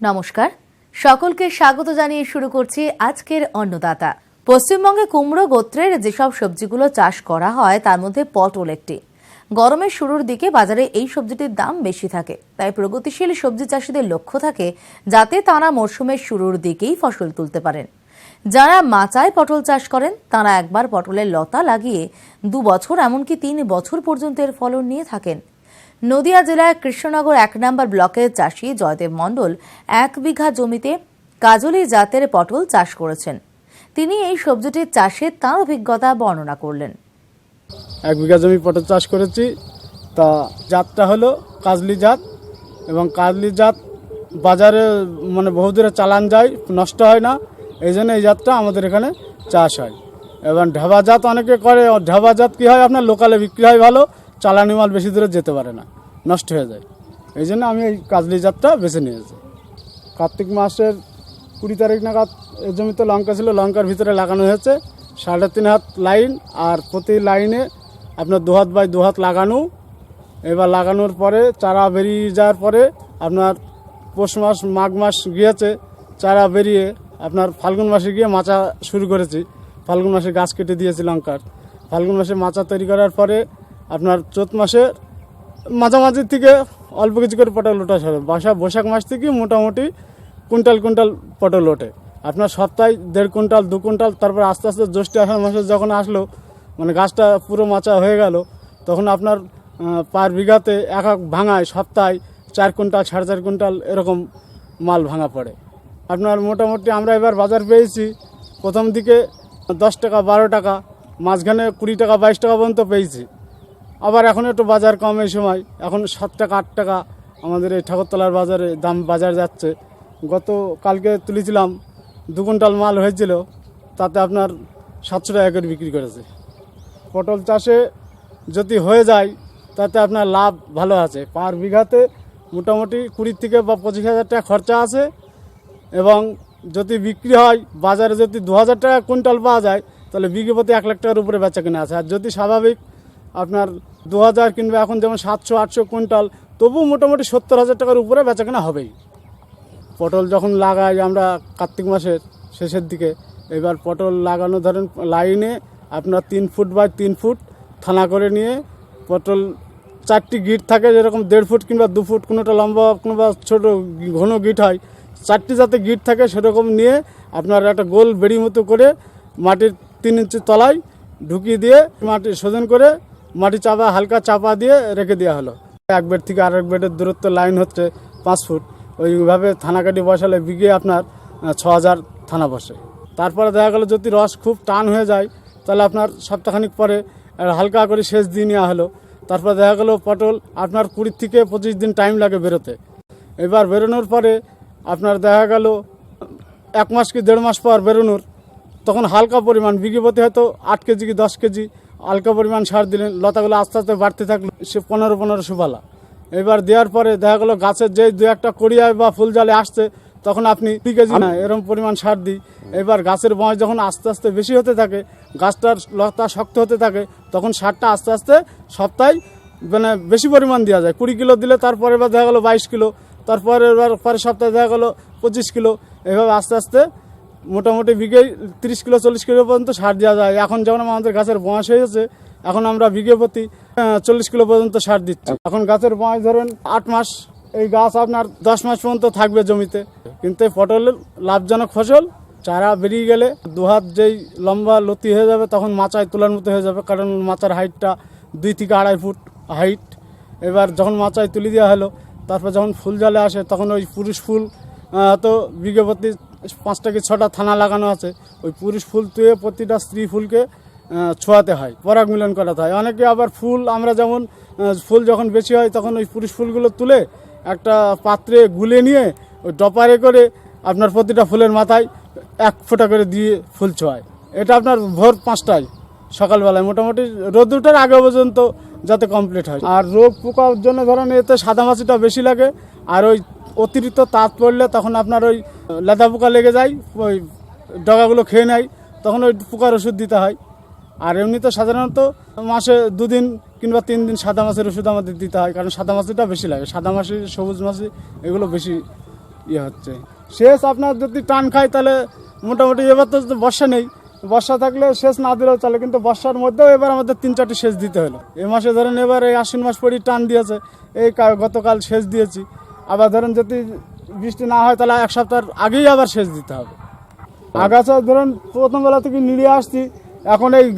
নমস্কার, সকলকে স্বাগত জানিয়ে শুরু করছি আজকের অন্নদাতা। পশ্চিমবঙ্গে কুমড়ো গোত্রের যেসব সবজিগুলো চাষ করা হয় তার মধ্যে পটল একটি। গরমের শুরুর দিকে বাজারে এই সবজিটির দাম বেশি থাকে, তাই প্রগতিশীল সবজি চাষিদের লক্ষ্য থাকে যাতে তারা মরশুমের শুরুর দিকেই ফসল তুলতে পারেন। যারা মাচায় পটল চাষ করেন তারা একবার পটলের লতা লাগিয়ে 2 বছর এমনকি 3 বছর পর্যন্ত এর ফলন নিয়ে থাকেন। নদিয়া জেলার কৃষ্ণনগর 1 নম্বর ব্লকের চাষি জয়দেব মণ্ডল 1 বিঘা জমিতে কাজলি জাতের পটল চাষ করেছেন। তিনি এই সবজিটির চাষে তাঁর অভিজ্ঞতা বর্ণনা করলেন। 1 বিঘা জমি পটল চাষ করেছি। তা জাতটা হলো কাজলি জাত, এবং কাজলি জাত বাজারে বহু দূরে চালান যায়, নষ্ট হয় না, এই জন্য এই জাতটা আমাদের এখানে চাষ হয়। এবং ঢাবা জাত অনেকে করে, ঢাবা জাত কী হয়, আপনার লোকালে বিক্রি হয় ভালো, চালানি মাল বেশি দূরে যেতে পারে না, নষ্ট হয়ে যায়। এই জন্য আমি এই কাজলি জাতটা বেছে নিয়েছি। কার্তিক মাসের 20 তারিখ নাগাদ এই জমিতে লঙ্কা ছিল, লঙ্কার ভিতরে লাগানো হয়েছে 3.5 হাত লাইন, আর প্রতি লাইনে আপনার 2 হাত বাই 2 হাত লাগানো। এবার লাগানোর পরে চারা বেরিয়ে যাওয়ার পরে আপনার পৌষ মাস মাঘ মাস গিয়েছে, চারা বেরিয়ে আপনার ফাল্গুন মাসে গিয়ে মাচা শুরু করেছি। ফাল্গুন মাসে গাছ কেটে দিয়েছি লঙ্কার। ফাল্গুন মাসে মাচা তৈরি করার পরে আপনার চৈত মাসে মাঝামাঝি থেকে অল্প কিছু করে পটল ওঠা হবে। বৈশাখ মাস থেকে মোটামুটি কুইন্টাল পটল ওঠে। আপনার সপ্তাহে 1.5 কুইন্টাল 2 কুইন্টাল, তারপর আস্তে আস্তে জ্যৈষ্ঠ আষাঢ় মাসে যখন আসলো, গাছটা পুরো মাচা হয়ে গেল, তখন আপনার পার বিঘাতে এক ভাঙায় সপ্তাহে 4 কুইন্টাল 4.5 কুইন্টাল এরকম মাল ভাঙা পড়ে। আপনার মোটামুটি আমরা এবার বাজার পেয়েছি প্রথম দিকে 10 টাকা 12 টাকা, মাঝখানে 20 টাকা 22 টাকা পর্যন্ত পেয়েছি। আবার এখন একটু বাজার কম, এই সময় এখন 7 টাকা 8 টাকা আমাদের এই ঠাকুরতলার বাজারে দাম বাজার যাচ্ছে। গত কালকে তুলেছিলাম 2 কুইন্টাল মাল হয়েছিল, তাতে আপনার 700 টাকা করে বিক্রি করেছে। পটল চাষে যদি হয়ে যায় তাতে আপনার লাভ ভালো আছে। পার বিঘাতে মোটামুটি 20 থেকে বা 25,000 টাকা খরচা আছে, এবং যদি বিক্রি হয় বাজারে যদি 2,000 টাকা কুইন্টাল পাওয়া যায় তাহলে বিঘে প্রতি 1 লাখ টাকার উপরে বেচা কেনা আছে। আর যদি স্বাভাবিক আপনার 2,000 কিংবা এখন যেমন 700-800 কুইন্টাল, তবু মোটামুটি 70,000 টাকার উপরে বেচা কেনা হবেই। পটল যখন লাগাই আমরা কার্তিক মাসের শেষের দিকে, এবার পটল লাগানো ধরেন লাইনে আপনার 3 ফুট বাই 3 ফুট থানা করে নিয়ে পটল 4টি গিট থাকে, যেরকম 1.5 ফুট কিংবা 2 ফুট, কোনোটা লম্বা কোনোটা ছোটো ঘন গিট হয়, 4টি যাতে গিট থাকে সেরকম নিয়ে আপনার একটা গোল বেড়ি মতো করে মাটির 3 ইঞ্চি তলায় ঢুকিয়ে দিয়ে মাটি শোধন করে মাটি হালকা চাপা দিয়ে রেখে দেওয়া হলো। 1 বেড থেকে আরেক বেডের দূরত্ব লাইন হচ্ছে 5 ফুট। ওইভাবে থানা কাটি বসালে বিঘে আপনার 6,000 থানা বসে। তারপরে দেখা গেলো যদি রস খুব টান হয়ে যায় তাহলে আপনার সপ্তাহখানিক পরে হালকা করে সেচ দিয়ে নেওয়া হলো। তারপর দেখা গেলো পটল আপনার 20 থেকে 25 দিন টাইম লাগে বেরোতে। এবার বেরোনোর পরে আপনার দেখা গেল 1 মাস কি 1.5 মাস পর বেরোনোর, তখন হালকা পরিমাণ বিঘে প্রতি হয়তো 8 কেজি কি 10 কেজি হালকা পরিমাণ সার দিলেন, লতাগুলো আস্তে আস্তে বাড়তে থাকলো, সে 15-15 পালা। এবার দেওয়ার পরে দেখা গেলো গাছের যে 2-1টা কড়িয়ায় বা ফুল জালে আসছে, তখন আপনি 2 কেজি না এরকম পরিমাণ সার দিই। এবার গাছের বয়স যখন আস্তে আস্তে বেশি হতে থাকে, গাছটার লতা শক্ত হতে থাকে, তখন সারটা আস্তে আস্তে সপ্তাহে বেশি পরিমাণ দেওয়া যায়। 20 কিলো দিলে তারপরে এবার দেখা গেলো 22 কিলো, তারপরে এবার পরের সপ্তাহে দেখা গেলো 25 কিলো, এভাবে আস্তে আস্তে মোটামুটি বিঘে 30 কিলো 40 কিলো পর্যন্ত সার দেওয়া যায়। এখন যেমন আমাদের গাছের বয়স হয়েছে, এখন আমরা বিঘে প্রতি 40 কিলো পর্যন্ত সার দিচ্ছি। এখন গাছের বয়স ধরেন 8 মাস, এই গাছ আপনার 10 মাস পর্যন্ত থাকবে জমিতে। কিন্তু পটলের লাভজনক ফসল। চারা বেরিয়ে গেলে 2 হাত যেই লম্বা লতি হয়ে যাবে তখন মাচায় তোলার মতো হয়ে যাবে, কারণ মাচার হাইটটা 2 থেকে 2.5 ফুট হাইট। এবার যখন মাচায় তুলে দেওয়া হলো, তারপর যখন ফুল জালে আসে তখন ওই পুরুষ ফুল তো বিঘে প্রতি 5টা কি 6টা থানা লাগানো আছে, ওই পুরুষ ফুল তুলে প্রতিটা স্ত্রী ফুলকে ছোঁয়াতে হয়, পরাগ মিলন করাতে হয়। অনেকে আবার ফুল আমরা যেমন ফুল যখন বেশি হয় তখন ওই পুরুষ ফুলগুলো তুলে একটা পাত্রে গুলে নিয়ে ওই ডপারে করে আপনার প্রতিটা ফুলের মাথায় 1 ফোঁটা করে দিয়ে ফুল ছোঁয়ায়। এটা আপনার ভোর 5টায় সকালবেলায় মোটামুটি রোদ ওঠার আগে পর্যন্ত যাতে কমপ্লিট হয়। আর রোগ পোকার জন্য ধরেন এতে সাদামাছিটা বেশি লাগে, আর ওই অতিরিক্ত তাপ পড়লে তখন আপনার ওই লেদা পোকা লেগে যায়, ওই ডগাগুলো খেয়ে নেয়, তখন ওই পোকার ওষুধ দিতে হয়। আর এমনিতে সাধারণত মাসে 2 দিন কিংবা 3 দিন সাদা মাছের ওষুধ আমাদের দিতে হয়, কারণ সাদা মাছিটা বেশি লাগে। সাদা মাছি, সবুজ মাছি এগুলো বেশি ইয়ে হচ্ছে। সেচ আপনার যদি টান খায় তাহলে মোটামুটি এবার তো বর্ষা নেই, বর্ষা থাকলে সেচ না দিলেও চলে, কিন্তু বর্ষার মধ্যেও এবার আমাদের 3-4টি সেচ দিতে হলো। এই মাসে ধরেন এবার এই আশ্বিন মাস পরই টান দিয়েছে, এই গতকাল সেচ দিয়েছি। আবার ধরেন যদি বৃষ্টি না হয় তাহলে 1 সপ্তাহ আগেই আবার সেচ দিতে হবে। আগাছা ধরেন প্রথম বেলা থেকে নিয়ে আসছি,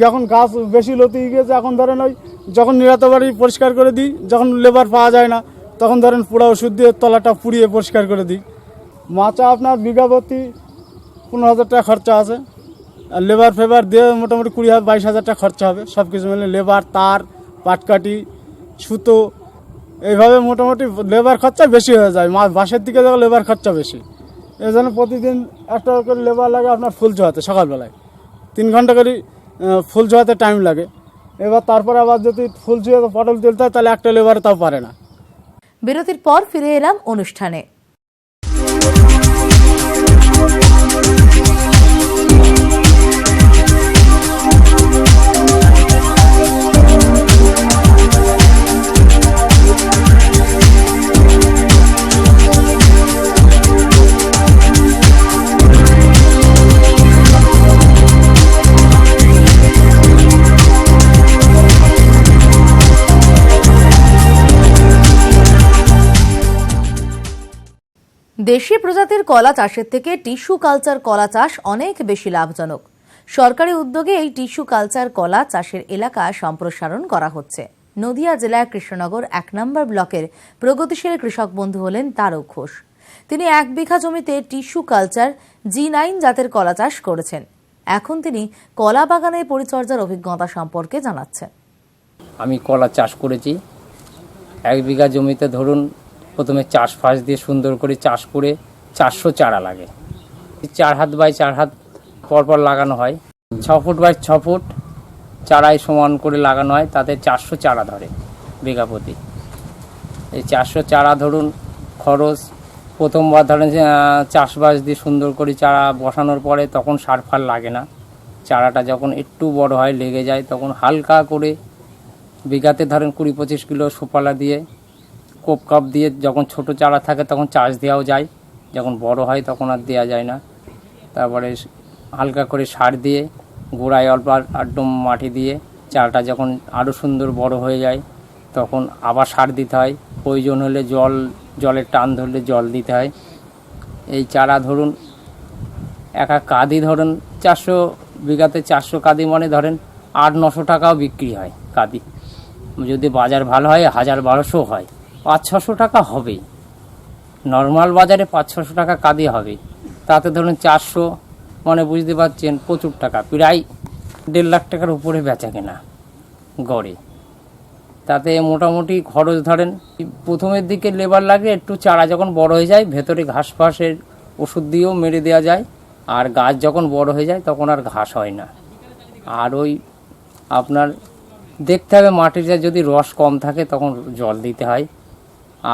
যখন গাছ বেশি লতি গিয়েছে, এখন ধরেন ওই যখন নিরাতে বাড়ি পরিষ্কার করে দিই, যখন লেবার পাওয়া যায় না তখন ধরেন পুরা ওষুধ দিয়ে তলাটা পুড়িয়ে পরিষ্কার করে দিই। মাচা আপনার বিঘা প্রতি 15,000 টাকা খরচা আছে, আর লেবার ফেবার দিয়ে মোটামুটি 20,000-22,000 টাকা খরচা হবে। সব কিছু মিলে লেবার, তার, পাটকাঠি, সুতো, এইভাবে মোটামুটি লেবার খরচা বেশি হয়ে যায়। বাসের দিকে যখন লেবার খরচা বেশি, এই জন্য প্রতিদিন একটা করে লেবার লাগে আপনার ফুল ছোঁয়াতে। সকালবেলায় 3 ঘন্টা করে ফুল ছোঁয়াতে টাইম লাগে। এবার তারপরে আবার যদি ফুল ছুঁয়ে পটল তুলতে হয় তাহলে একটা লেবার তাও পারে না। বিরতির পর ফিরে এলাম অনুষ্ঠানে। দেশি প্রজাতির কলা চাষের থেকে টিস্যু কালচার কলা চাষ অনেক বেশি লাভজনক। সরকারি উদ্যোগে এই টিস্যু কালচার কলা চাষের এলাকা সম্প্রসারণ করা হচ্ছে। নদিয়া জেলার কৃষ্ণনগর 1 নম্বর ব্লকের প্রগতিশীল কৃষক বন্ধু হলেন তারক ঘোষ। তিনি 1 বিঘা জমিতে টিস্যু কালচার G9 জাতের কলা চাষ করেছেন। এখন তিনি কলা বাগানের পরিচর্যার অভিজ্ঞতা সম্পর্কে জানাচ্ছেন। আমি কলা চাষ করেছি। 1 বিঘা জমিতে ধরুন প্রথমে চাষ ফাঁস দিয়ে সুন্দর করে চাষ করে 400 চারা লাগে। 4 হাত বাই 4 হাত পরপর লাগানো হয়। 6 ফুট বাই 6 ফুট চারাই সমান করে লাগানো হয়, তাতে 400 চারা ধরে বিঘা প্রতি। এই 400 চারা ধরুন খরচ, প্রথমবার ধরেন চাষবাস দিয়ে সুন্দর করে চারা বসানোর পরে তখন সার ফার লাগে না। চারাটা যখন একটু বড় হয়, লেগে যায়, তখন হালকা করে বিঘাতে ধরেন 20-25 কিলো সুপালা দিয়ে, কোপ কাপ দিয়ে, যখন ছোট চারা থাকে তখন চাষ দেওয়াও যায়, যখন বড় হয় তখন আর দেওয়া যায় না। তারপরে হালকা করে সার দিয়ে, গোড়ায় অল্প আড্ডম মাটি দিয়ে, চারাটা যখন আরও সুন্দর বড় হয়ে যায় তখন আবার সার দিতে হয়। প্রয়োজন হলে জলের টান ধরলে জল দিতে হয়। এই চারা ধরুন এক কাঁদি ধরুন 400 বিঘাতে 400 কাঁদি মানে ধরেন 800-900 টাকাও বিক্রি হয় কাঁদি। যদি বাজার ভালো হয় 1000-1200 হয়, 500-600 টাকা হবেই। নর্মাল বাজারে 500-600 টাকা কাঁদি হবে, তাতে ধরুন 400 মানে বুঝতে পারছেন প্রচুর টাকা, প্রায় 1.5 লাখ টাকার উপরে বেচা কেনা গড়ে। তাতে মোটামুটি খরচ ধরেন প্রথমের দিকে লেবার লাগে, একটু চারা যখন বড় হয়ে যায় ভেতরে ঘাস ফাঁসের ওষুধ দিয়েও মেরে দেওয়া যায়, আর গাছ যখন বড় হয়ে যায় তখন আর ঘাস হয় না। আর ওই আপনার দেখতে হবে মাটির যদি রস কম থাকে তখন জল দিতে হয়।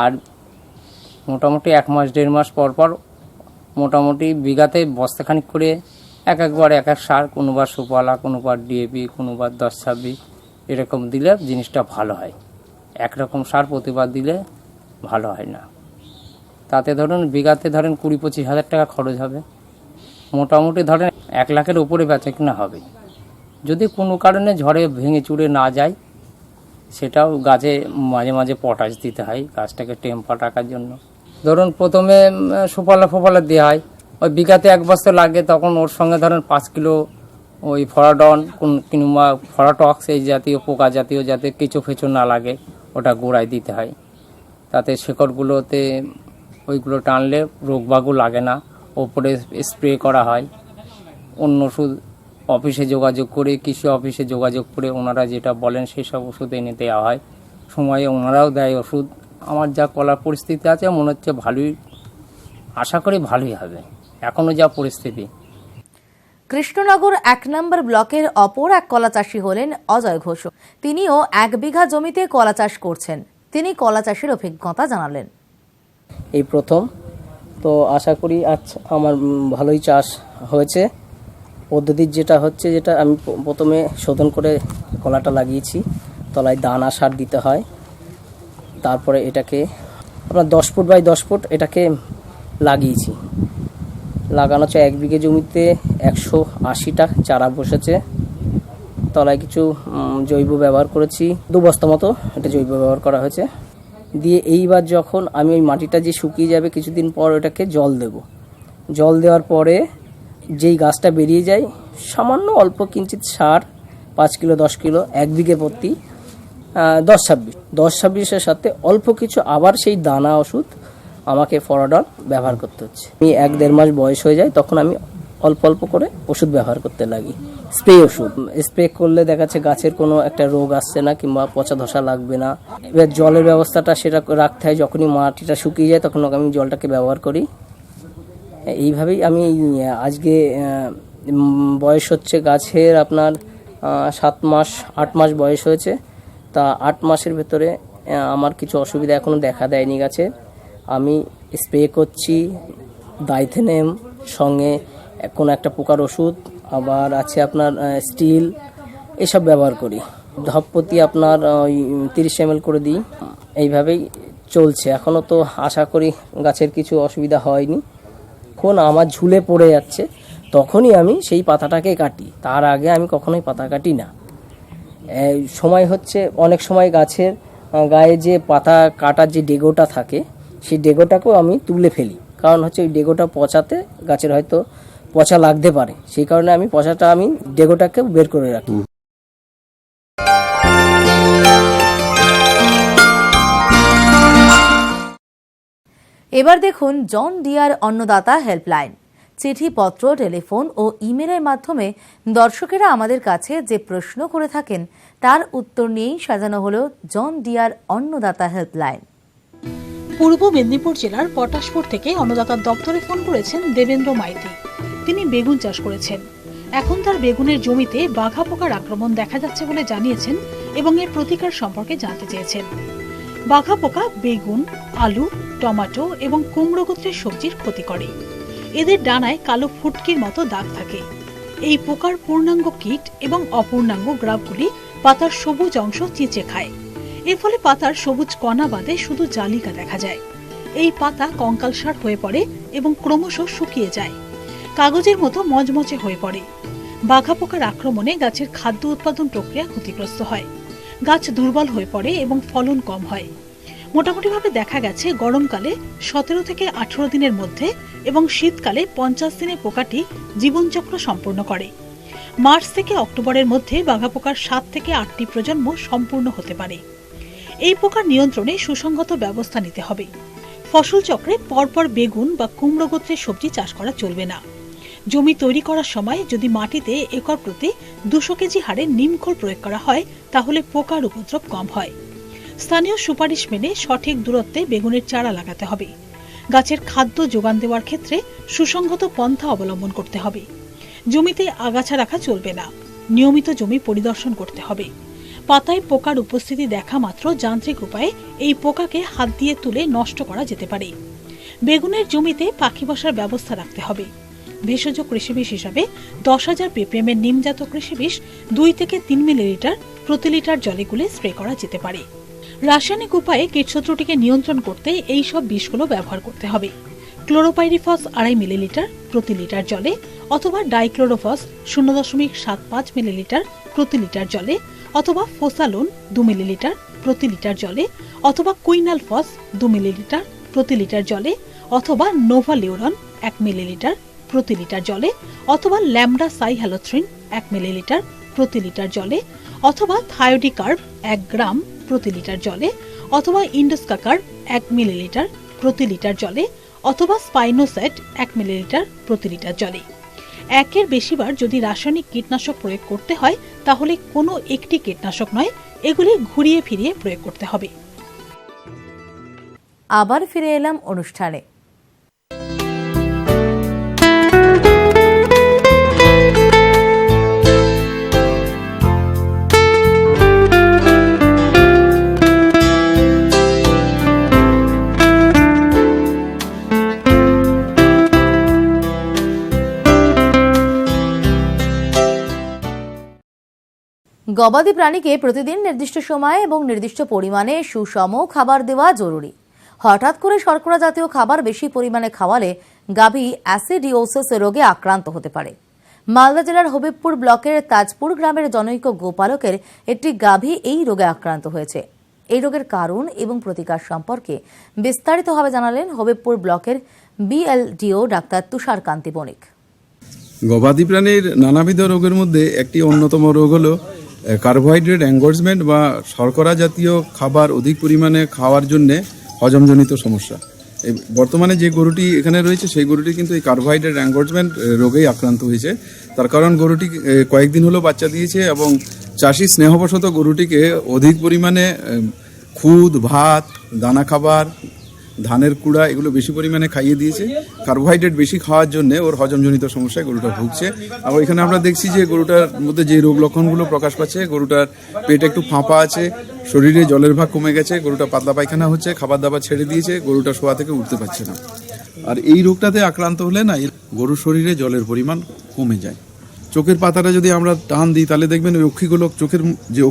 আর মোটামুটি 1 মাস 1.5 মাস পর পর মোটামুটি বিঘাতে বস্তাখানিক করে একবার এক সার, কোনোবার সুপালা, কোনোবার ডিএপি, কোনোবার 10-26 এরকম দিলে জিনিসটা ভালো হয়। একরকম সার প্রতিবার দিলে ভালো হয় না। তাতে ধরুন বিঘাতে ধরেন 20-25 হাজার টাকা খরচ হবে। মোটামুটি ধরেন 1 লাখের উপরে বেচা কিনা হবে। যদি কোনো কারণে ঝড়ে ভেঙে চুরে না যায়, সেটাও গাছে মাঝে মাঝে পটাশ দিতে হয় গাছটাকে টেম্পার রাখার জন্য। ধরুন প্রথমে সুপালা ফোপালা দেওয়া হয়, ওই বিঘাতে 1 বস্তা লাগে, তখন ওর সঙ্গে ধরেন 5 কিলো ওই ফরাডন কিংবা ফরাটক্স এই জাতীয় পোকা জাতীয়, যাতে কেঁচো ফেঁচো না লাগে, ওটা গোড়ায় দিতে হয়। তাতে শেকড়গুলোতে ওইগুলো টানলে রোগবাগও লাগে না। ওপরে স্প্রে করা হয়। অন্য ওষুধ অফিসে যোগাযোগ করে, কৃষি অফিসে যোগাযোগ করে ওনারা যেটা বলেন সেই সব ওষুধ এনে দেওয়া হয়। সময়ে ওনারাও দেয় ওষুধ। আমার যা কলার পরিস্থিতি আছে মনে হচ্ছে ভালোই, আশা করি ভালোই হবে এখনও যা পরিস্থিতি। কৃষ্ণনগর 1 নম্বর ব্লকের অপর এক কলা চাষী হলেন অজয় ঘোষ। তিনিও 1 বিঘা জমিতে কলা চাষ করছেন। তিনি কলা চাষের অভিজ্ঞতা জানালেন। এই প্রথম তো আশা করি আজ আমার ভালোই চাষ হয়েছে। পদ্ধতির যেটা হচ্ছে, যেটা আমি প্রথমে শোধন করে কলাটা লাগিয়েছি, তলায় দানা সার দিতে হয়। তারপরে এটাকে আপনার 10 ফুট বাই 10 ফুট এটাকে লাগিয়েছি। লাগানো হচ্ছে 1 বিঘে জমিতে 180টা চারা বসেছে। তলায় কিছু জৈব ব্যবহার করেছি, 2 বস্তা মতো এটা জৈব ব্যবহার করা হয়েছে। দিয়ে এইবার যখন আমি ওই মাটিটা যে শুকিয়ে যাবে কিছুদিন পর ওটাকে জল দেব। জল দেওয়ার পরে যেই গাছটা বেরিয়ে যায় সামান্য অল্প কিঞ্চিত সার 5 কিলো 10 কিলো 1 বিঘে প্রতি 10-26 সাথে অল্প কিছু আবার সেই দানা ওষুধ আমাকে ফরাডন ব্যবহার করতে হচ্ছে। আমি 1-1.5 মাস বয়স হয়ে যায় তখন আমি অল্প অল্প করে ওষুধ ব্যবহার করতে লাগি। স্প্রে ওষুধ স্প্রে করলে দেখা যাচ্ছে গাছের কোনো একটা রোগ আসছে না কিংবা পচা ধসা লাগবে না। এবার জলের ব্যবস্থাটা সেটা রাখতে হয়, যখনই মাটিটা শুকিয়ে যায় তখন আমি জলটাকে ব্যবহার করি। এইভাবেই আমি আজকে বয়স হচ্ছে গাছের আপনার 7 মাস 8 মাস বয়স হয়েছে। তা 8 মাসের ভেতরে আমার কিছু অসুবিধা এখনও দেখা দেয়নি গাছে। আমি স্প্রে করছি ডাইথেনেম, সঙ্গে কোনো একটা পোকার ওষুধ, আবার আছে আপনার স্টিল, এসব ব্যবহার করি। ঢপ প্রতি আপনার ওই 30 ml করে দিই। এইভাবেই চলছে। এখনও তো আশা করি গাছের কিছু অসুবিধা হয়নি। এখন আমার ঝুলে পড়ে যাচ্ছে তখনই আমি সেই পাতাটাকে কাটি, তার আগে আমি কখনোই পাতা কাটি না। সময় হচ্ছে অনেক সময় গাছের গায়ে যে পাতা কাটার যে ডেগোটা থাকে সেই ডেগোটাকেও আমি তুলে ফেলি, কারণ হচ্ছে ওই ডেগোটা পচাতে গাছের হয়তো পচা লাগতে পারে, সেই কারণে আমি ডেগোটাকে বের করে রাখি। এবার দেখুন জন ডিয়ার অন্নদাতা হেল্পলাইন। চিঠিপত্র, টেলিফোন ও ইমেলের মাধ্যমে দর্শকেরা আমাদের কাছে যে প্রশ্ন করে থাকেন তার উত্তর নিয়েই সাজানো হলো জন ডিয়ার অন্নদাতা হেল্পলাইন। পূর্ব মেদিনীপুর জেলার পটাশপুর থেকে অন্নদাতার দপ্তরে ফোন করেছেন দেবেন্দ্র মাইতি। তিনি বেগুন চাষ করেছেন। এখন তার বেগুনের জমিতে বাঘা পোকার আক্রমণ দেখা যাচ্ছে বলে জানিয়েছেন এবং এর প্রতিকার সম্পর্কে জানতে চেয়েছেন। বাঘা পোকা বেগুন, আলু, টমেটো এবং কুমড়ো গোত্রের সবজির ক্ষতি করে। এদের ডানায় কালো ফুটকির মতো দাগ থাকে। এই পোকার পূর্ণাঙ্গ কীট এবং অপূর্ণাঙ্গ গ্রাফগুলি পাতার সবুজ অংশ চিঁচে খায়। এর ফলে পাতার সবুজ কণা বাদে শুধু জালিকা দেখা যায়। এই পাতা কঙ্কালসার হয়ে পড়ে এবং ক্রমশ শুকিয়ে যায়, কাগজের মতো মচমচে হয়ে পড়ে। বাঘা পোকার আক্রমণে গাছের খাদ্য উৎপাদন প্রক্রিয়া ক্ষতিগ্রস্ত হয়, গাছ দুর্বল হয়ে পড়ে এবং ফলন কম হয়। মোটামুটিভাবে দেখা গেছে গরমকালে 17 থেকে 18 দিনের মধ্যে এবং শীতকালে 50 দিনে পোকাটি জীবনচক্র সম্পূর্ণ করে। মার্চ থেকে অক্টোবরের মধ্যে বাঘা পোকার 7 থেকে 8টি প্রজন্ম সম্পূর্ণ হতে পারে। এই পোকার নিয়ন্ত্রণে সুসংগত ব্যবস্থা নিতে হবে। ফসল চক্রে পরপর বেগুন বা কুমড়ো গোত্রের সবজি চাষ করা চলবে না। জমি তৈরি করার সময় যদি মাটিতে একর প্রতি 200 কেজি হারে নিমখোল প্রয়োগ করা হয় তাহলে পোকার উপদ্রব কম হয়। স্থানীয় সুপারিশ মেনে সঠিক দূরত্বে বেগুনের চারা লাগাতে হবে। গাছের খাদ্য যোগান দেওয়ার ক্ষেত্রে সুসংগত পন্থা অবলম্বন করতে হবে। জমিতে আগাছা রাখা চলবে না। নিয়মিত জমি পরিদর্শন করতে হবে। পাতায় পোকার উপস্থিতি দেখা মাত্র যান্ত্রিক উপায়ে এই পোকাকে হাত দিয়ে তুলে নষ্ট করা যেতে পারে। বেগুনের জমিতে পাখি বসার ব্যবস্থা রাখতে হবে। ভেষজ কৃষিবিষ হিসাবে 10,000 ppm এর নিমজাত কৃষিবিষ 2 থেকে 3 মিলিলিটার প্রতি লিটার জলে গুলে স্প্রে করা যেতে পারে। রাসায়নিক উপায়ে কীটশত্রুটিকে নিয়ন্ত্রণ করতে এই সব বিষগুলো ব্যবহার করতে হবে। ক্লোরোপাইরিফস 2.5 মিলিলিটার প্রতি লিটার জলে অথবা ডাইক্লোরোফস 0.75 মিলিলিটার প্রতি লিটার জলে অথবা ফোসালোন 2 মিলিলিটার প্রতি লিটার জলে অথবা কুইনালফস 2 মিলিলিটার প্রতি লিটার জলে অথবা নোভালিউরন 1 মিলিলিটার প্রতি লিটার জলে অথবা ল্যামডা সাইহ্যালোথ্রিন 1 মিলিলিটার প্রতি লিটার জলে অথবা থায়োডিকার্ব 1 গ্রাম প্রতি লিটার জলে অথবা ইন্ডোস্কাকার্ব 1 মিলিলিটার প্রতি লিটার জলে অথবা স্পাইনোসেট 1 মিলিলিটার প্রতি লিটার জলে। একের বেশিবার যদি রাসায়নিক কীটনাশক প্রয়োগ করতে হয় তাহলে কোনো একটি কীটনাশক নয়, এগুলি ঘুরিয়ে ফিরিয়ে প্রয়োগ করতে হবে। আবার ফিরে এলাম অনুষ্ঠানে। গবাদি প্রাণীকে প্রতিদিন নির্দিষ্ট সময়ে এবং নির্দিষ্ট পরিমাণে সুষম খাবার দেওয়া জরুরি। হঠাৎ করে শর্করা জাতীয় খাবার বেশি পরিমাণে খাওয়ালে গাভী অ্যাসিডিওসিস রোগে আক্রান্ত হতে পারে। মালদা জেলার হবিবপুর ব্লকের তাজপুর গ্রামের জনৈক গোপালকের একটি গাভী এই রোগে আক্রান্ত হয়েছে। এই রোগের কারণ এবং প্রতিকার সম্পর্কে বিস্তারিতভাবে জানালেন হবিবপুর ব্লকের বিএলডিও ডাক্তার তুষার কান্তি বণিক। গবাদি প্রাণীর নানাবিধ রোগের মধ্যে একটি অন্যতম রোগ হলো কার্বোহাইড্রেট অ্যাঙ্গোর্জমেন্ট বা শর্করা জাতীয় খাবার অধিক পরিমাণে খাওয়ার জন্যে হজমজনিত সমস্যা। এই বর্তমানে যে গরুটি এখানে রয়েছে সেই গরুটি কিন্তু এই কার্বোহাইড্রেট অ্যাঙ্গোর্জমেন্ট রোগেই আক্রান্ত হয়েছে। তার কারণ গরুটি কয়েকদিন হলো বাচ্চা দিয়েছে এবং চাষি স্নেহবশত গরুটিকে অধিক পরিমাণে খুদ, ভাত, দানা খাবার, ধানের কুড়া এগুলো বেশি পরিমাণে খাইয়ে দিয়েছে। কার্বোহাইড্রেট বেশি খাওয়ার জন্য ওর হজমজনিত সমস্যায় গরুটা ভুগছে। আর এখানে আমরা দেখছি যে গরুটার মধ্যে যে রোগ লক্ষণগুলো প্রকাশ পাচ্ছে, গরুটার পেট একটু ফাঁপা আছে, শরীরে জলের ভাগ কমে গেছে, গরুটা পাতলা পায়খানা হচ্ছে, খাবার দাবার ছেড়ে দিয়েছে, গরুটা শোয়া থেকে উঠতে পারছে না। আর এই রোগটাতে আক্রান্ত হলে না গরুর শরীরে জলের পরিমাণ কমে যায়। চোখের পাতাটা যদি আমরা টান দিই তাহলে দেখবেন ওই অক্ষিগুলো, চোখের যে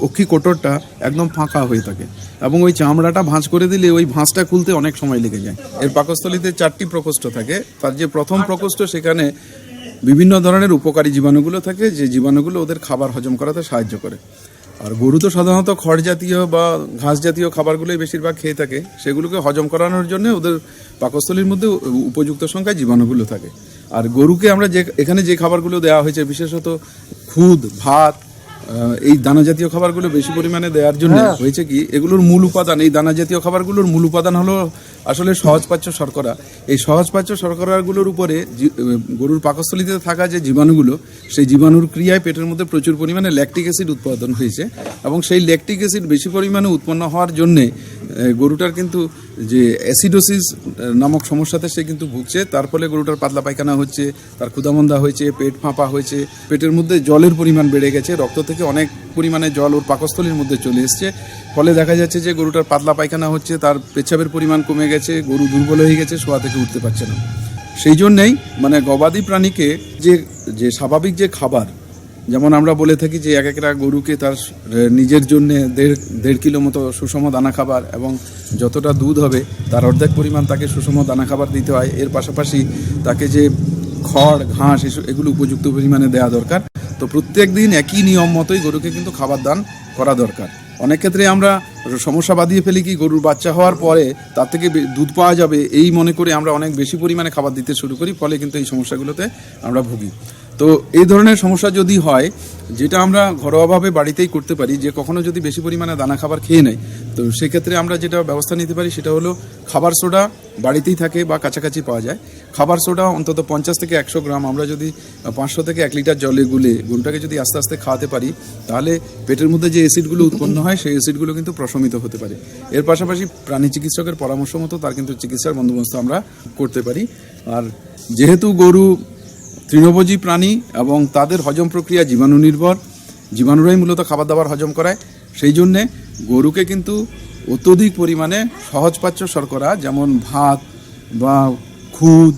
অক্ষি কোটরটা একদম ফাঁকা হয়ে থাকে এবং ওই চামড়াটা ভাঁজ করে দিলে ওই ভাঁজটা খুলতে অনেক সময় লেগে যায়। এর পাকস্থলীতে 4টি প্রকোষ্ঠ থাকে। তার যে প্রথম প্রকোষ্ঠ, সেখানে বিভিন্ন ধরনের উপকারী জীবাণুগুলো থাকে, যে জীবাণুগুলো ওদের খাবার হজম করাতে সাহায্য করে। আর গরু তো সাধারণত খড় জাতীয় বা ঘাস জাতীয় খাবারগুলোই বেশিরভাগ খেয়ে থাকে, সেগুলোকে হজম করানোর জন্য ওদের পাকস্থলীর মধ্যে উপযুক্ত সংখ্যায় জীবাণুগুলো থাকে। আর গরুকে আমরা এখানে যে খাবারগুলো দেওয়া হয়েছে, বিশেষত খুদ, ভাত, এই দানা জাতীয় খাবারগুলো বেশি পরিমাণে দেওয়ার জন্য হয়েছে কি, এগুলোর মূল উপাদান, এই দানা জাতীয় খাবারগুলোর মূল উপাদান হলো আসলে সহজপাচ্য শর্করা। এই সহজপাচ্য শর্করাগুলোর উপরে গরুর পাকস্থলীতে থাকা যে জীবাণুগুলো, সেই জীবাণুর ক্রিয়ায় পেটের মধ্যে প্রচুর পরিমাণে ল্যাকটিক অ্যাসিড উৎপাদন হয়েছে এবং সেই ল্যাকটিক অ্যাসিড বেশি পরিমাণে উৎপন্ন হওয়ার জন্যে গরুটার কিন্তু যে অ্যাসিডোসিস নামক সমস্যাতে সে কিন্তু ভুগছে। তার ফলে গরুটার পাতলা পায়খানা হচ্ছে, তার ক্ষুধামন্দা হয়েছে, পেট ফাঁপা হয়েছে, পেটের মধ্যে জলের পরিমাণ বেড়ে গেছে, রক্ত থেকে অনেক পরিমাণে জল ওর পাকস্থলীর মধ্যে চলে এসছে। ফলে দেখা যাচ্ছে যে গরুটার পাতলা পায়খানা হচ্ছে, তার পেচ্ছাবের পরিমাণ কমে গেছে, গরু দুর্বল হয়ে গেছে, শোয়া থেকে উঠতে পারছে না। সেই জন্যেই গবাদি প্রাণীকে যে স্বাভাবিক যে খাবার, যেমন আমরা বলে থাকি যে এক একটা গরুকে তার নিজের জন্য 1.5 কিলো মতো সুষম দানা খাবার এবং যতটা দুধ হবে তার অর্ধেক পরিমাণ তাকে সুষম দানা খাবার দিতে হয়। এর পাশাপাশি তাকে যে খড়, ঘাস এগুলো উপযুক্ত পরিমাণে দেওয়া দরকার। তো প্রত্যেক দিন একই নিয়ম মতোই গরুকে কিন্তু খাবার দান করা দরকার। অনেক ক্ষেত্রে আমরা সমস্যা বাঁধিয়ে ফেলি কি, গরুর বাচ্চা হওয়ার পরে তার থেকে দুধ পাওয়া যাবে এই মনে করে আমরা অনেক বেশি পরিমাণে খাবার দিতে শুরু করি, ফলে কিন্তু এই সমস্যাগুলোতে আমরা ভুগি। তো এই ধরনের সমস্যা যদি হয়, যেটা আমরা ঘরোয়াভাবে বাড়িতেই করতে পারি, যে কখনো যদি বেশি পরিমাণে দানা খাবার খেয়ে নেয়, তো সেক্ষেত্রে আমরা যেটা ব্যবস্থা নিতে পারি সেটা হলো খাবার সোডা বাড়িতেই থাকে বা কাছাকাছি পাওয়া যায়। খাবার সোডা অন্তত 50 থেকে 100 গ্রাম আমরা যদি 500 থেকে 1 লিটার জলে গুলে গরুটাকে যদি আস্তে আস্তে খাওয়াতে পারি, তাহলে পেটের মধ্যে যে অ্যাসিডগুলো উৎপন্ন হয় সেই অ্যাসিডগুলো কিন্তু প্রশমিত হতে পারে। এর পাশাপাশি প্রাণী চিকিৎসকের পরামর্শ মতো তার কিন্তু চিকিৎসার বন্দোবস্ত আমরা করতে পারি। আর যেহেতু গরু তৃণভোজী প্রাণী এবং তাদের হজম প্রক্রিয়া জীবাণু নির্ভর, জীবাণুরাই মূলত খাবার দাবার হজম করায়, সেই জন্যে গরুকে কিন্তু অত্যধিক পরিমাণে সহজপাচ্য শর্করা, যেমন ভাত বা খুদ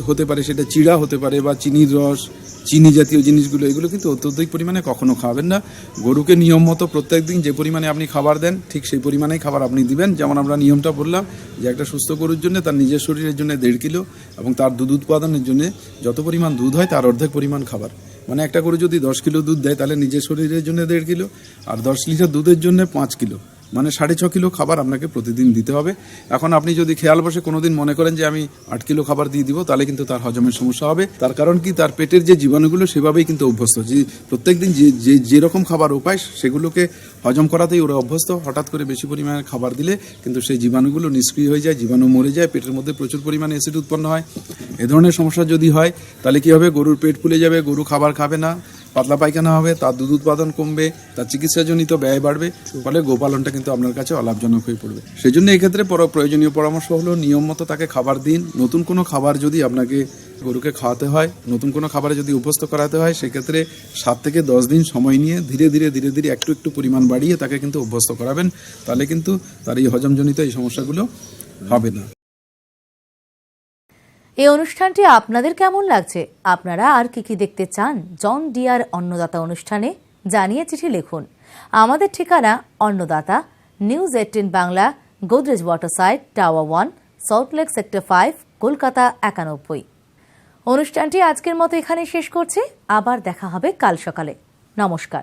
হতে পারে, সেটা চিড়া হতে পারে, বা চিনির রস, চিনি জাতীয় জিনিসগুলো, এগুলো কিন্তু অত্যধিক পরিমাণে কখনো খাবেন না। গরুকে নিয়ম মতো প্রত্যেক দিন যে পরিমাণে আপনি খাবার দেন, ঠিক সেই পরিমাণেই খাবার আপনি দিবেন। যেমন আমরা নিয়মটা বললাম যে একটা সুস্থ গরুর জন্য তার নিজের শরীরের জন্য 1.5 কিলো এবং তার দুধ উৎপাদনের জন্য যত পরিমাণ দুধ হয় তার অর্ধেক পরিমাণ খাবার। মানে একটা গরু যদি 10 কিলো দুধ দেয়, তাহলে নিজের শরীরের জন্য 1.5 কিলো, আর 10 লিটার দুধের জন্য 5 কিলো, মানে 6.5 কিলো খাবার আপনাকে প্রতিদিন দিতে হবে। এখন আপনি যদি খেয়াল বসে কোনোদিন মনে করেন যে আমি 8 কিলো খাবার দিয়ে দিব, তাহলে কিন্তু তার হজমের সমস্যা হবে। তার কারণ কি, তার পেটের যে জীবাণুগুলো সেভাবেই কিন্তু অভ্যস্ত, যে প্রত্যেকদিন যেরকম খাবার উপায় সেগুলোকে হজম করাতেই ওরা অভ্যস্ত। হঠাৎ করে বেশি পরিমাণে খাবার দিলে কিন্তু সেই জীবাণুগুলো নিষ্ক্রিয় হয়ে যায়, জীবাণু মরে যায়, পেটের মধ্যে প্রচুর পরিমাণে অ্যাসিড উৎপন্ন হয়। এ ধরনের সমস্যা যদি হয়, তাহলে কি হবে, গরুর পেট ফুলে যাবে, গরু খাবার খাবে না, পাতলা পায়খানা হবে, তার দুধ উৎপাদন কমবে, তার চিকিৎসাজনিত ব্যয় বাড়বে, ফলে গোপালনটা কিন্তু আপনার কাছে অলাভজনক হয়ে পড়বে। সেই জন্য এক্ষেত্রে প্রয়োজনীয় পরামর্শ হলো নিয়ম মতো তাকে খাবার দিন। নতুন কোনো খাবার যদি আপনাকে গরুকে খাওয়াতে হয়, নতুন কোনো খাবারে যদি অভ্যস্ত করাতে হয়, সেক্ষেত্রে 7 থেকে 10 দিন সময় নিয়ে ধীরে ধীরে একটু পরিমাণ বাড়িয়ে তাকে কিন্তু অভ্যস্ত করাবেন। তাহলে কিন্তু তার এই হজমজনিত এই সমস্যাগুলো হবে না। এই অনুষ্ঠানটি আপনাদের কেমন লাগছে? আপনারা আর কি দেখতে চান জন ডিয়ার অন্নদাতা অনুষ্ঠানে? জানিয়ে চিঠি লিখুন। আমাদের ঠিকানা Annadata, News 18 Bangla, Godrej water side, tower 1, Salt Lake sector 5, Kolkata 91। অনুষ্ঠানটি আজকের মতো এখানে শেষ করছি। আবার দেখা হবে কাল সকালে। নমস্কার।